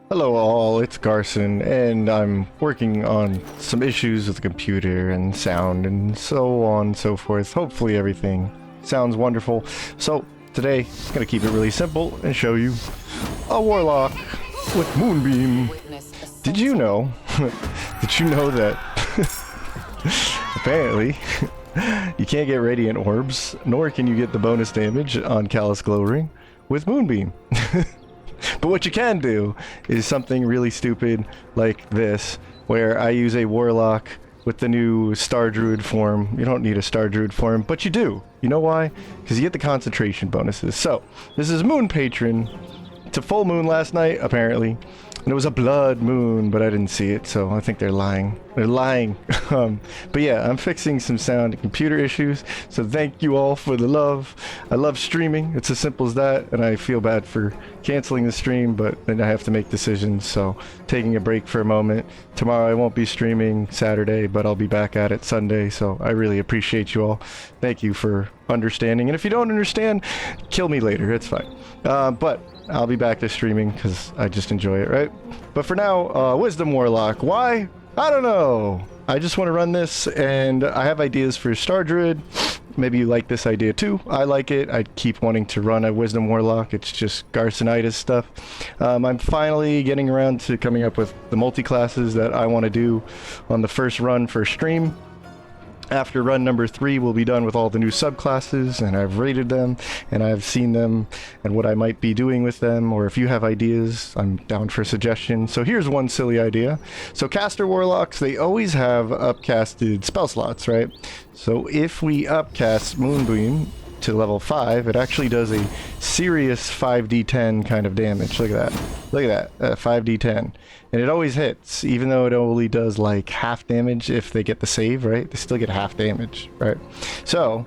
Hello all, it's Garson, and I'm working on some issues with the computer and sound and so on and so forth. Hopefully everything sounds wonderful. So today, I'm gonna keep it really simple and show you a warlock with Moonbeam. Did you know? Did you know that apparently you can't get radiant orbs, nor can you get the bonus damage on Callous Glow Ring with Moonbeam? But what you can do is something really stupid like this, where I use a warlock with the new Star Druid form. You don't need a Star Druid form, but you do. You know why? Because you get the concentration bonuses. So, this is Moon Patron. It's a full moon last night, apparently. And it was a blood moon, but I didn't see it, so I think they're lying. They're lying. But yeah, I'm fixing some sound and computer issues, so thank you all for the love. I love streaming. It's as simple as that, and I feel bad for canceling the stream, but then I have to make decisions, so taking a break for a moment. Tomorrow I won't be streaming Saturday, but I'll be back at it Sunday, so I really appreciate you all. Thank you for understanding, and if you don't understand, kill me later. It's fine. But I'll be back to streaming because I just enjoy it, right? But for now, Wisdom Warlock. Why? I don't know. I just want to run this, and I have ideas for Star Druid. Maybe you like this idea too. I like it. I keep wanting to run a Wisdom Warlock. It's just Garsonitis stuff. I'm finally getting around to coming up with the multi-classes that I want to do on the first run for stream. After run number 3, we'll be done with all the new subclasses, and I've rated them, and I've seen them, and what I might be doing with them, or if you have ideas, I'm down for suggestions. So here's one silly idea. So caster warlocks, they always have upcasted spell slots, right? So if we upcast Moonbeam to level 5, it actually does a serious 5d10 kind of damage. Look at that. Look at that. 5d10. And it always hits, even though it only does like half damage if they get the save, right? They still get half damage, right? So,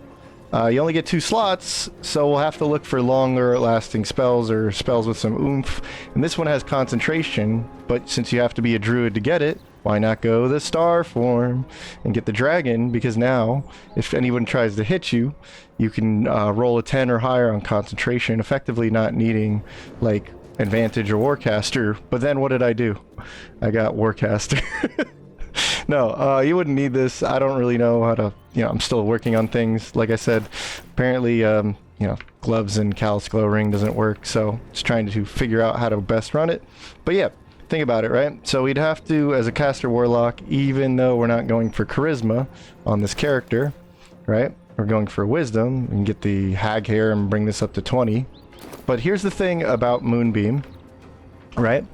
you only get 2 slots, so we'll have to look for longer lasting spells or spells with some oomph. And this one has concentration, but since you have to be a druid to get it, why not go the star form and get the dragon? Because now, if anyone tries to hit you, you can roll a 10 or higher on concentration, effectively not needing like advantage or warcaster. But then what did I do? I got warcaster. No, you wouldn't need this. I don't really know how to, I'm still working on things. Like I said, apparently, gloves and Callous Glow Ring doesn't work, so just trying to figure out how to best run it. But yeah, think about it, right? So we'd have to, as a caster warlock, even though we're not going for charisma on this character, right? We're going for wisdom and get the hag hair and bring this up to 20. But here's the thing about Moonbeam, right?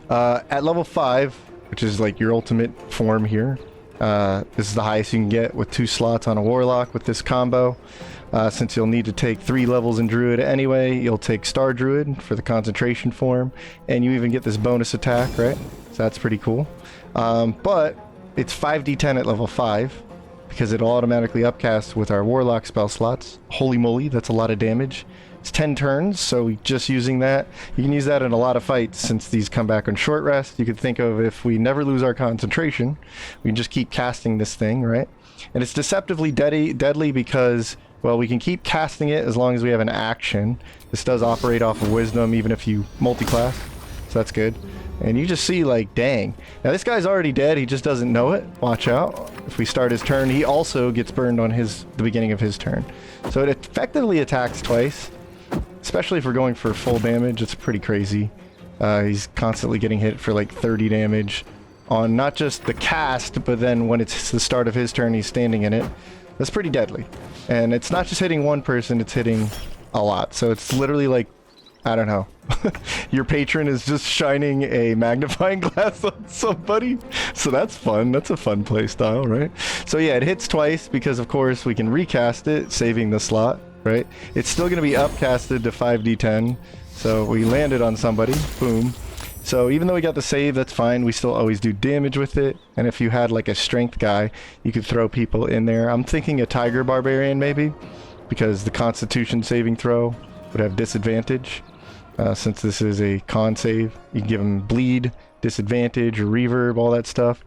At level 5, which is like your ultimate form here, this is the highest you can get with 2 slots on a warlock with this combo. Since you'll need to take 3 levels in druid anyway, you'll take Star Druid for the concentration form, and you even get this bonus attack, right? So that's pretty cool. But it's 5d10 at level 5, because it'll automatically upcast with our warlock spell slots. Holy moly, that's a lot of damage. It's 10 turns, so just using that, you can use that in a lot of fights since these come back on short rest. You could think of if we never lose our concentration, we can just keep casting this thing, right? And it's deceptively deadly because, well, we can keep casting it as long as we have an action. This does operate off of wisdom even if you multi-class, so that's good. And you just see, like, dang. Now this guy's already dead, he just doesn't know it. Watch out. If we start his turn, he also gets burned on the beginning of his turn. So it effectively attacks twice. Especially if we're going for full damage, it's pretty crazy. He's constantly getting hit for like 30 damage on not just the cast, but then when it's the start of his turn, he's standing in it. That's pretty deadly. And it's not just hitting one person, it's hitting a lot. So it's literally like, I don't know. Your patron is just shining a magnifying glass on somebody. So that's fun. That's a fun play style, right? So yeah, it hits twice because of course we can recast it, saving the slot. Right? It's still going to be upcasted to 5d10. So we landed on somebody. Boom. So even though we got the save, that's fine. We still always do damage with it. And if you had like a strength guy, you could throw people in there. I'm thinking a tiger barbarian maybe, because the constitution saving throw would have disadvantage. Since this is a con save, you can give him bleed, disadvantage, or reverb, all that stuff.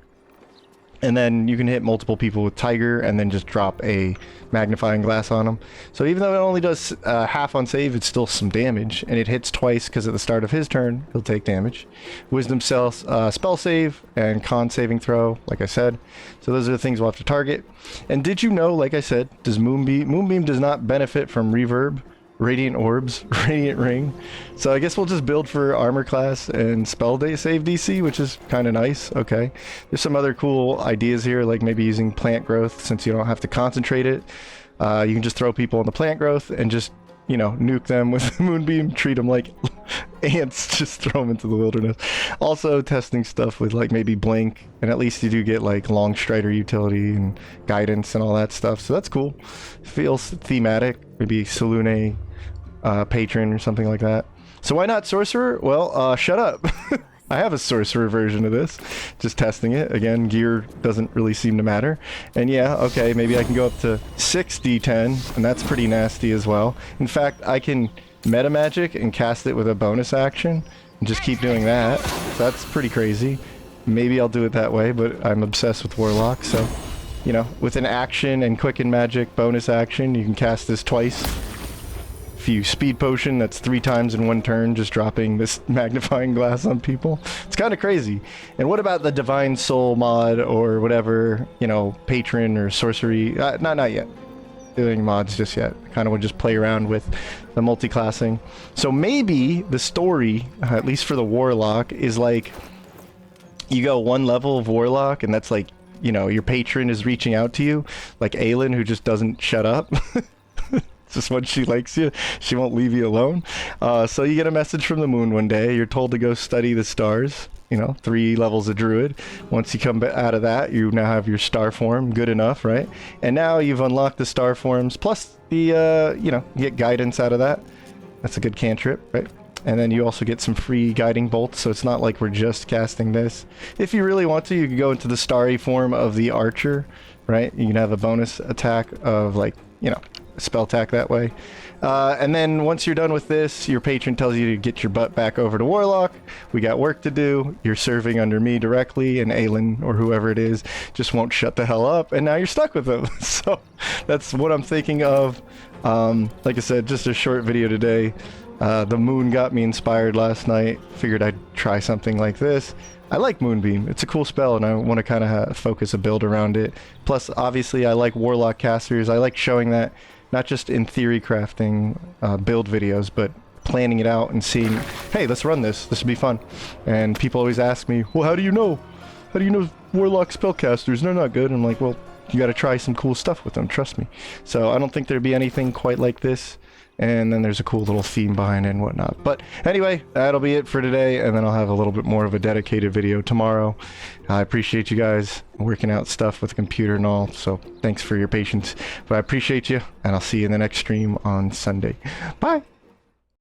And then you can hit multiple people with Tiger and then just drop a magnifying glass on them. So even though it only does half on save, it's still some damage. And it hits twice because at the start of his turn, he'll take damage. Wisdom spell save and con saving throw, like I said. So those are the things we'll have to target. And did you know, like I said, Moonbeam does not benefit from reverb, Radiant Orbs, Radiant Ring. So I guess we'll just build for armor class and spell save DC, which is kind of nice. Okay. There's some other cool ideas here, like maybe using plant growth since you don't have to concentrate it. You can just throw people on the plant growth and just, you know, nuke them with Moonbeam, treat them like ants, just throw them into the wilderness. Also testing stuff with like maybe Blink, and at least you do get like long strider utility and guidance and all that stuff. So that's cool. Feels thematic. Maybe Salune patron or something like that. So why not sorcerer? Well, shut up. I have a sorcerer version of this, just testing it. Again, gear doesn't really seem to matter. And yeah, okay, maybe I can go up to 6 D10, and that's pretty nasty as well. In fact, I can meta magic and cast it with a bonus action and just keep doing that. So that's pretty crazy. Maybe I'll do it that way, but I'm obsessed with Warlock, so you know, with an action and quicken magic bonus action, you can cast this twice. If you speed potion, that's 3 times in one turn, just dropping this magnifying glass on people. It's kind of crazy. And what about the Divine Soul mod or whatever, you know, patron or sorcery? Not yet. Doing mods just yet. I kind of would just play around with the multiclassing. So maybe the story, at least for the Warlock, is like you go 1 level of Warlock, and that's like, you know, your patron is reaching out to you, like Aelin, who just doesn't shut up. Just when she likes you, she won't leave you alone. So you get a message from the moon one day. You're told to go study the stars. You know, 3 levels of druid. Once you come out of that, you now have your star form. Good enough, right? And now you've unlocked the star forms, plus the, you know, you get guidance out of that. That's a good cantrip, right? And then you also get some free guiding bolts, so it's not like we're just casting this. If you really want to, you can go into the starry form of the archer, right? You can have a bonus attack of, like, you know, spell attack that way. And then once you're done with this, your patron tells you to get your butt back over to Warlock. We got work to do. You're serving under me directly, and Aelin, or whoever it is, just won't shut the hell up, and now you're stuck with them. So that's what I'm thinking of. Like I said, just a short video today. The moon got me inspired last night. Figured I'd try something like this. I like Moonbeam. It's a cool spell, and I want to kind of focus a build around it. Plus, obviously, I like Warlock casters. I like showing that, not just in theory crafting build videos, but planning it out and seeing, hey, let's run this. This would be fun. And people always ask me, well, how do you know? How do you know Warlock spellcasters? They're not good. I'm like, well, you got to try some cool stuff with them. Trust me. So I don't think there'd be anything quite like this. And then there's a cool little theme behind it and whatnot. But anyway, that'll be it for today, and then I'll have a little bit more of a dedicated video tomorrow. I appreciate you guys working out stuff with the computer and all, so thanks for your patience. But I appreciate you, and I'll see you in the next stream on Sunday. Bye!